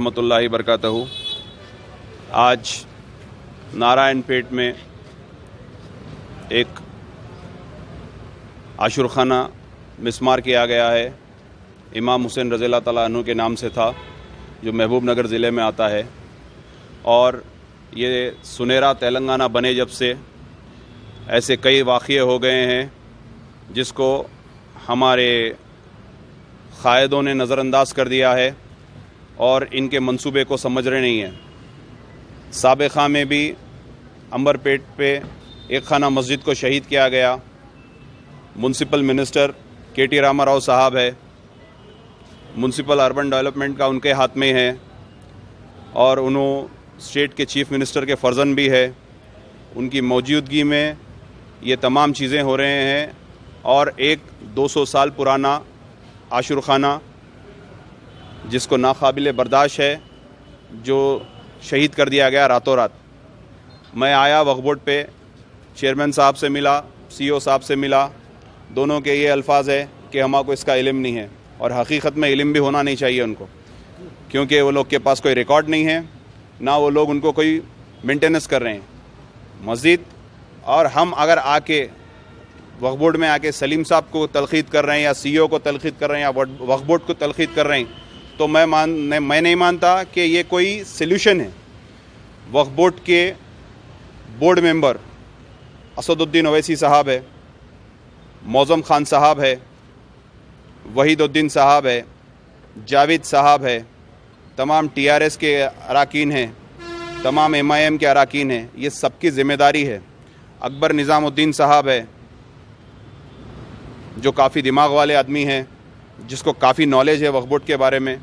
रहमतुल्लाहि बरकातहू। आज नारायणपेट में एक आशुरखाना मिस्मार किया गया है। इमाम हुसैन रज़ी अल्लाह तआला अन्हु के नाम से था, जो महबूब नगर ज़िले में आता है। और ये सुनहरा तेलंगाना बने जब से ऐसे कई वाक़ये हो गए हैं जिसको हमारे क़ायदों ने नज़रअंदाज कर दिया है और इनके मंसूबे को समझ रहे नहीं हैं। साबिक़ा में भी अंबरपेट पे एक खाना मस्जिद को शहीद किया गया। म्यूनसिपल मिनिस्टर KT रामाराव साहब है, म्यूनसिपल अर्बन डेवलपमेंट का उनके हाथ में है और उन्होंने स्टेट के चीफ मिनिस्टर के फ़र्जन भी है। उनकी मौजूदगी में ये तमाम चीज़ें हो रहे हैं और एक 200 साल पुराना आशुरखाना जिसको नाकाबिले बर्दाश्त है, जो शहीद कर दिया गया रातों रात। मैं आया वक्फ बोर्ड पे, चेयरमैन साहब से मिला, CEO साहब से मिला। दोनों के ये अल्फाज है कि हमको इसका इल्म नहीं है, और हकीकत में इल्म भी होना नहीं चाहिए उनको, क्योंकि वो लोग के पास कोई रिकॉर्ड नहीं है, ना वो लोग उनको कोई मेंटेनेंस कर रहे हैं मस्जिद। और हम अगर आके वक्फ बोर्ड में आके सलीम साहब को तलखीद कर रहे हैं या CEO को तलखीद कर रहे हैं या वक्फ बोर्ड को तलखीद कर रहे हैं, तो मैं नहीं मानता कि ये कोई सल्यूशन है। वक्फ बोर्ड के बोर्ड मेंबर असदुद्दीन ओवैसी साहब है, मौज़म खान साहब है, वहीदुद्दीन साहब है, जावेद साहब है, तमाम TRS के अराकीन हैं, तमाम MIM के अराकीन हैं। ये सबकी ज़िम्मेदारी है। अकबर निज़ामुद्दीन साहब है, जो काफ़ी दिमाग वाले आदमी हैं, जिसको काफ़ी नॉलेज है वक्फ बोर्ड के बारे में।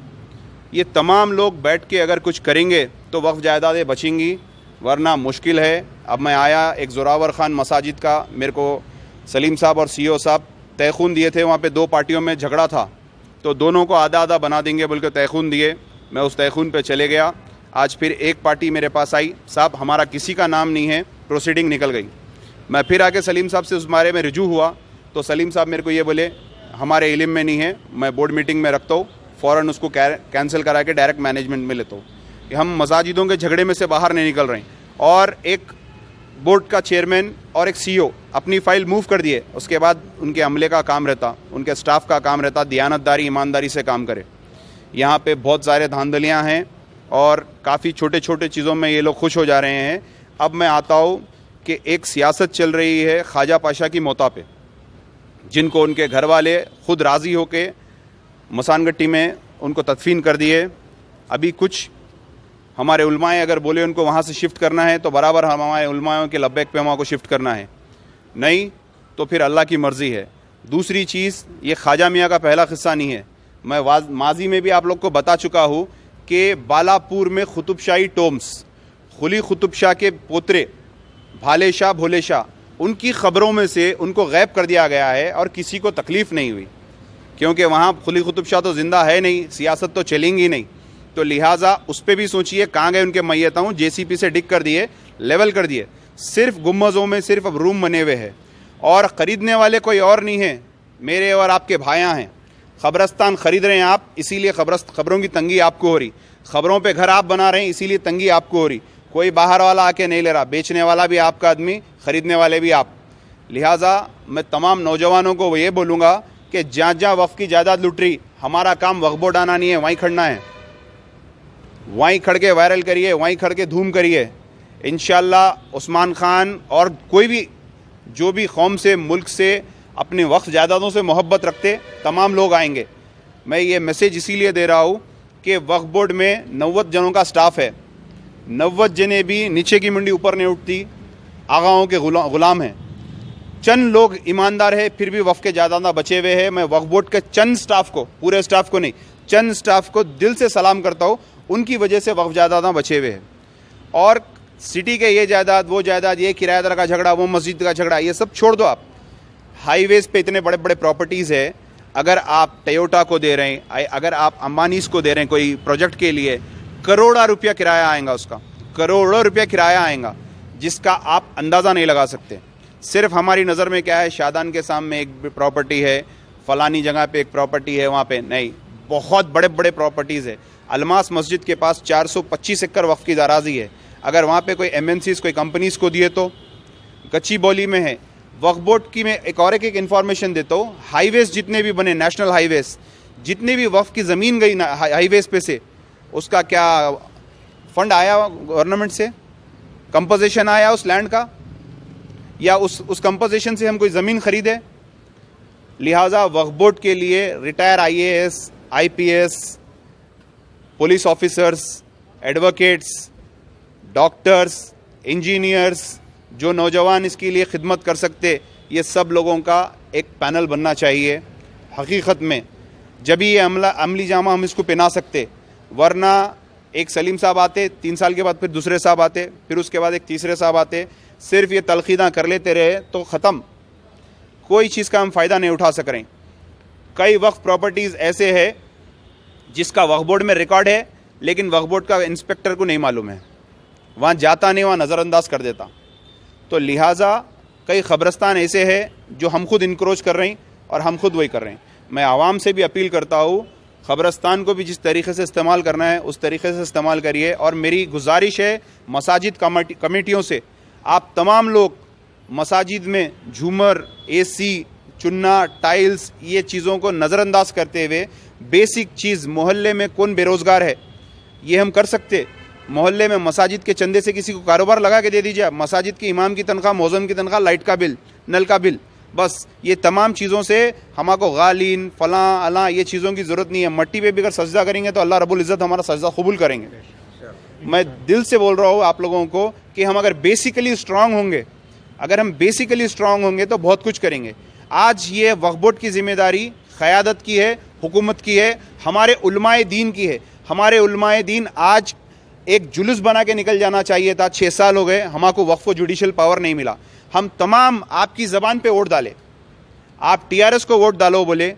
ये तमाम लोग बैठ के अगर कुछ करेंगे तो वक्फ जायदादें बचेंगी, वरना मुश्किल है। अब मैं आया, एक ज़ोरावर ख़ान मसाजिद का मेरे को सलीम साहब और CEO साहब तयख़ून दिए थे। वहाँ पे दो पार्टियों में झगड़ा था, तो दोनों को आधा आधा बना देंगे बोल के तयख़ून दिए। मैं उस तयख़ून पे चले गया। आज फिर एक पार्टी मेरे पास आई, साहब हमारा किसी का नाम नहीं है, प्रोसीडिंग निकल गई। मैं फिर आके सलीम साहब से उस बारे में रिजू हुआ, तो सलीम साहब मेरे को ये बोले, हमारे इल्म में नहीं है, मैं बोर्ड मीटिंग में रखता हूँ, फ़ौरन उसको कैंसिल करा के डायरेक्ट मैनेजमेंट में लेता हूँ। कि हम मसाजिदों के झगड़े में से बाहर नहीं निकल रहे हैं। और एक बोर्ड का चेयरमैन और एक CEO अपनी फ़ाइल मूव कर दिए, उसके बाद उनके अमले का काम रहता, उनके स्टाफ का काम रहता दियानतदारी ईमानदारी से काम करे। यहाँ पे बहुत सारे धांधलियाँ हैं और काफ़ी छोटे छोटे चीज़ों में ये लोग खुश हो जा रहे हैं। अब मैं आता हूँ कि एक सियासत चल रही है ख्वाजा पाशा की मौता पे, जिनको उनके घर वाले ख़ुद राज़ी होके मसानगट्टी में उनको तदफीन कर दिए। अभी कुछ हमारे उलमाए अगर बोले उनको वहाँ से शिफ्ट करना है, तो बराबर हमारे उलमाओं के लब्बैक पे वहाँ को शिफ्ट करना है, नहीं तो फिर अल्लाह की मर्ज़ी है। दूसरी चीज़, ये ख्वाजा मियाँ का पहला किस्सा नहीं है। मैं माजी में भी आप लोग को बता चुका हूँ कि बालापुर में कुतुब शाही टोम्स, खुली कुतुब शाह के पोतरे भाले शाह भोले शाह, उनकी ख़बरों में से उनको गैब कर दिया गया है और किसी को तकलीफ़ नहीं हुई, क्योंकि वहाँ खुली कुतुब शाह तो ज़िंदा है नहीं, सियासत तो चलेंगी नहीं। तो लिहाजा उस पर भी सोचिए कहाँ गए उनके मैयताऊँ। JCP से डिग कर दिए, लेवल कर दिए। सिर्फ गुम्बज़ों में सिर्फ अब रूम बने हुए हैं और ख़रीदने वाले कोई और नहीं है, मेरे और आपके भाइयाँ हैं। ख़बरस्तान ख़रीद रहे हैं आप, इसीलिए ख़बरों की तंगी आपको हो रही। ख़बरों पे घर आप बना रहे हैं, इसीलिए तंगी आपको हो रही। कोई बाहर वाला आके नहीं ले रहा, बेचने वाला भी आपका आदमी, ख़रीदने वाले भी आप। लिहाजा मैं तमाम नौजवानों को ये बोलूँगा कि जहाँ जहाँ वक्फ की जायदाद लुट रही, हमारा काम वक्फ बोर्ड आना नहीं है, वहीं खड़ना है, वहीं खड़ के वायरल करिए, वहीं खड़ के धूम करिए। इंशाअल्लाह उस्मान खान और कोई भी जो भी कौम से, मुल्क से, अपने वक्फ जायदादों से मोहब्बत रखते तमाम लोग आएंगे। मैं ये मैसेज इसीलिए दे रहा हूँ कि वक्फ बोर्ड में 90 जनों का स्टाफ है, 90 जने भी नीचे की मंडी ऊपर नहीं उठती, आगाओं के गुलाम हैं। चंद लोग ईमानदार है, फिर भी वक्फ के जायदाद बचे हुए हैं। मैं वक्फ बोर्ड के चंद स्टाफ को, पूरे स्टाफ को नहीं, चंद स्टाफ को दिल से सलाम करता हूँ, उनकी वजह से वक्फ जायदाद बचे हुए हैं। और सिटी के ये जायदाद, वो जायदाद, ये किराएदार का झगड़ा, वो मस्जिद का झगड़ा, ये सब छोड़ दो आप। हाईवेज़ पे इतने बड़े बड़े प्रॉपर्टीज़ है, अगर आप टयोटा को दे रहे हैं, अगर आप अंबानीस को दे रहे हैं कोई प्रोजेक्ट के लिए, करोड़ों रुपया किराया आएगा, उसका करोड़ों रुपया किराया आएगा, जिसका आप अंदाज़ा नहीं लगा सकते। सिर्फ हमारी नज़र में क्या है, शादान के सामने एक प्रॉपर्टी है, फ़लानी जगह पे एक प्रॉपर्टी है, वहाँ पे नहीं, बहुत बड़े बड़े प्रॉपर्टीज़ है। अलमास मस्जिद के पास 425 एकड़ वक्फ की अराज़ी है। अगर वहाँ पे कोई MNCs कोई कंपनीज़ को दिए तो कच्ची बोली में है। वक्फ बोर्ड की मैं एक इन्फॉर्मेशन देता हूँ, हाईवेज़ जितने भी बने, नेशनल हाईवेज़, जितने भी वक्फ की ज़मीन गई हाईवेज़ पे से, उसका क्या फ़ंड आया गवर्नमेंट से, कंपोजिशन आया उस लैंड का, या उस कंपोजिशन से हम कोई ज़मीन ख़रीदे? लिहाजा वक्फ बोर्ड के लिए retire IAS, IPS, police officers, advocates, doctors, engineers, जो नौजवान इसके लिए खिदमत कर सकते, ये सब लोगों का एक पैनल बनना चाहिए। हकीकत में जब ये अमली जामा हम इसको पहना सकते, वरना एक सलीम साहब आते, 3 साल के बाद फिर दूसरे साहब आते, फिर उसके बाद एक तीसरे साहब आते, सिर्फ ये तलखीदा कर लेते रहे तो ख़त्म, कोई चीज़ का हम फ़ायदा नहीं उठा सक रहे। कई वक्फ प्रॉपर्टीज़ ऐसे है जिसका वक्फ बोर्ड में रिकॉर्ड है, लेकिन वक्फ बोर्ड का इंस्पेक्टर को नहीं मालूम है, वहाँ जाता नहीं, वहाँ नज़रअंदाज कर देता। तो लिहाजा कई ख़बरस्तान ऐसे हैं जो हम खुद इनक्रोच कर रहे हैं और हम खुद वही कर रहे हैं। मैं आवाम से भी अपील करता हूँ, ख़बरस्तान को भी जिस तरीके से इस्तेमाल करना है उस तरीके से इस्तेमाल करिए। और मेरी गुजारिश है मसाजिद कमेटियों से, आप तमाम लोग मसाजिद में झूमर, AC, चुन्ना, टाइल्स, ये चीज़ों को नज़रअंदाज करते हुए बेसिक चीज़, मोहल्ले में कौन बेरोज़गार है ये हम कर सकते। मोहल्ले में मसाजिद के चंदे से किसी को कारोबार लगा के दे दीजिए, मसाजिद के इमाम की तनख्वाह, मौज़म की तनख्वाह, लाइट का बिल, नल का बिल, बस ये तमाम चीज़ों से हमको गालीन फलां अलां ये चीज़ों की ज़रूरत नहीं है। मट्टी पे भी अगर सजदा करेंगे तो अल्लाह रब्बुल इज़्ज़त हमारा सजदा कबूल करेंगे। मैं दिल से बोल रहा हूँ आप लोगों को कि हम अगर बेसिकली स्ट्रांग होंगे, अगर हम बेसिकली स्ट्रांग होंगे तो बहुत कुछ करेंगे। आज ये वक्फ बोर्ड की जिम्मेदारी क़यादत की है, हुकूमत की है, हमारे उलमाए दीन की है। हमारे उलमाए दीन आज एक जुलूस बना के निकल जाना चाहिए था। 6 साल हो गए हमको वक्फ को जुडिशल पावर नहीं मिला। हम तमाम आपकी ज़बान पे वोट डाले, आप TRS को वोट डालो बोले,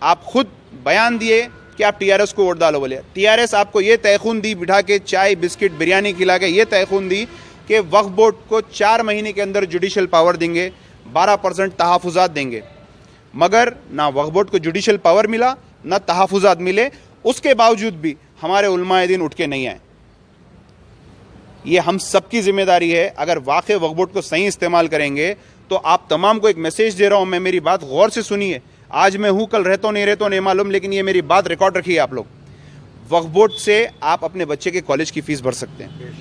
आप खुद बयान दिए कि आप TRS को वोट डालो बोले। TRS आपको ये तयखून दी, बिठा के चाय बिस्किट बिरयानी खिला के ये तयखून दी कि वक्फ बोर्ड को 4 महीने के अंदर जुडिशल पावर देंगे, 12% तहफ़्फ़ुज़ात देंगे। मगर ना वक्फ बोर्ड को जुडिशल पावर मिला, ना तहफ़्फ़ुज़ात मिले। उसके बावजूद भी हमारे उलमाए दीन उठ के नहीं आए। ये हम सबकी जिम्मेदारी है। अगर वाकई वक्फ बोर्ड को सही इस्तेमाल करेंगे तो आप तमाम को एक मैसेज दे रहा हूँ मैं, मेरी बात गौर से सुनिए। आज मैं हूँ, कल रहता नहीं मालूम, लेकिन ये मेरी बात रिकॉर्ड रखिए आप लोग। वक्फ बोर्ड से आप अपने बच्चे के कॉलेज की फ़ीस भर सकते हैं,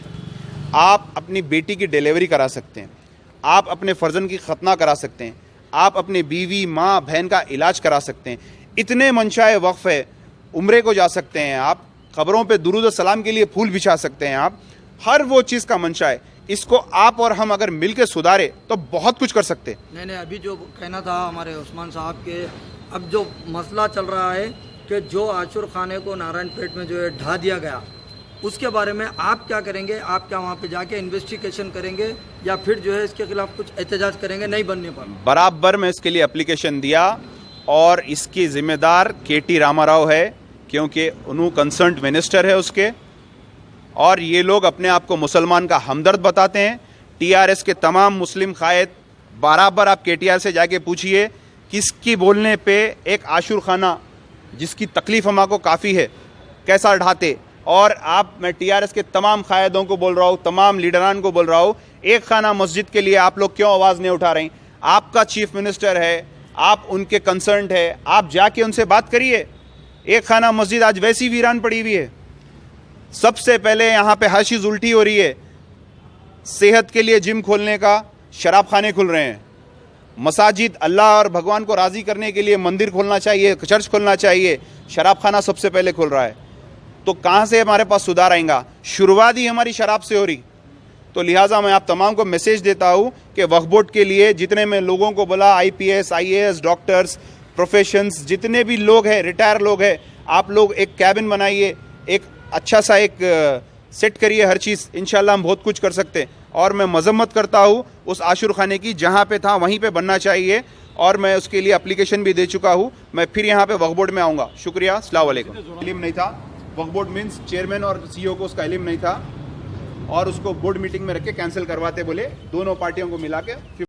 आप अपनी बेटी की डिलीवरी करा सकते हैं, आप अपने फर्जन की खतना करा सकते हैं, आप अपने बीवी माँ बहन का इलाज करा सकते हैं। इतने मंशाए वक्फ है, उम्रे को जा सकते हैं आप, ख़बरों पे दुरूद सलाम के लिए फूल बिछा सकते हैं आप, हर वो चीज़ का मंशा है। इसको आप और हम अगर मिल के सुधारे तो बहुत कुछ कर सकते। नहीं, अभी जो कहना था हमारे उस्मान साहब के, अब जो मसला चल रहा है कि जो आशुर खाने को नारायणपेट में जो है ढा दिया गया, उसके बारे में आप क्या करेंगे? आप क्या वहाँ पे जाके इन्वेस्टिगेशन करेंगे या फिर जो है इसके खिलाफ कुछ एहतजाज करेंगे नहीं बनने पर? बराबर मैं इसके लिए एप्लीकेशन दिया और इसकी जिम्मेदार KT रामाराव है, क्योंकि उन्होंने कंसर्न मिनिस्टर है उसके। और ये लोग अपने आप को मुसलमान का हमदर्द बताते हैं। TRS के तमाम मुस्लिम कायद, बराबर आप KTR से जाके पूछिए किसकी बोलने पे एक आशुर खाना जिसकी तकलीफ़ हमको काफ़ी है कैसा ढाते। और आप, मैं TRS के तमाम कायदों को बोल रहा हूँ, तमाम लीडरान को बोल रहा हूँ, एक खाना मस्जिद के लिए आप लोग क्यों आवाज़ नहीं उठा रहे? आपका चीफ मिनिस्टर है, आप उनके कंसर्न है, आप जाके उनसे बात करिए। एक खाना मस्जिद आज वैसी वीरान पड़ी हुई है। सबसे पहले यहाँ पे हर चीज़ उल्टी हो रही है। सेहत के लिए जिम खोलने का, शराब खाने खुल रहे हैं। मसाजिद, अल्लाह और भगवान को राज़ी करने के लिए मंदिर खोलना चाहिए, चर्च खोलना चाहिए, शराब खाना सबसे पहले खुल रहा है। तो कहाँ से हमारे पास सुधार आएगा? शुरुआत ही हमारी शराब से हो रही। तो लिहाजा मैं आप तमाम को मैसेज देता हूँ कि वक्फ बोर्ड के लिए जितने मैं लोगों को बोला, IPS, IAS, डॉक्टर्स, प्रोफेशंस, जितने भी लोग हैं, रिटायर लोग हैं, आप लोग एक कैबिन बनाइए, एक अच्छा सा एक सेट करिए हर चीज़। इंशाल्लाह हम बहुत कुछ कर सकते हैं। और मैं मजम्मत करता हूँ उस आशुर खाने की, जहाँ पे था वहीं पे बनना चाहिए। और मैं उसके लिए एप्लीकेशन भी दे चुका हूँ। मैं फिर यहाँ पे वक्फ बोर्ड में आऊँगा। शुक्रिया, अस्सलाम वालेकुम। इल्म नहीं था, वक्फ बोर्ड मीन्स चेयरमैन और CEO को उसका इल्म नहीं था, और उसको बोर्ड मीटिंग में रख के कैंसिल करवाते बोले, दोनों पार्टियों को मिला के।